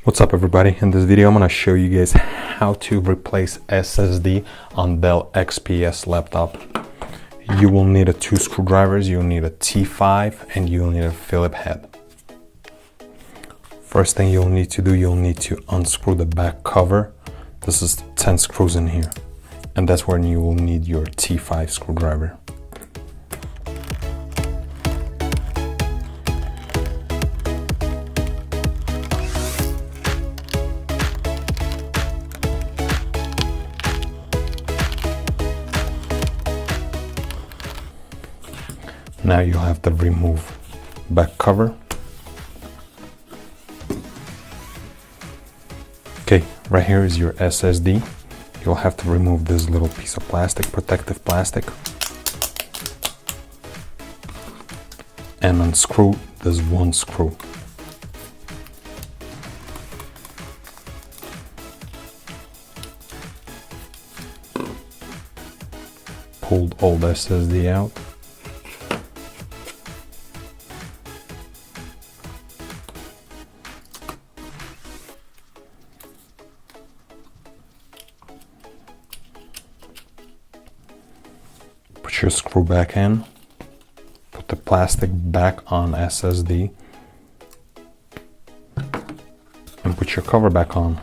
What's up everybody? In this video I'm going to show you guys how to replace SSD on Dell XPS laptop. You will need 2 screwdrivers, you'll need a T5 and you'll need a Phillips head. First thing you'll need to do, you'll need to unscrew the back cover. This is 10 screws in here, and that's when you will need your T5 screwdriver. Now you'll have to remove back cover. Okay, right here is your SSD. You'll have to remove this little piece of plastic, protective plastic, and unscrew this one screw. Pull the old SSD out. Put your screw back in, put the plastic back on SSD, and put your cover back on.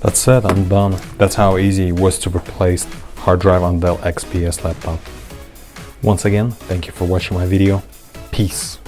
That's it, I'm done. That's how easy it was to replace hard drive on Dell XPS laptop. Once again, thank you for watching my video. Peace.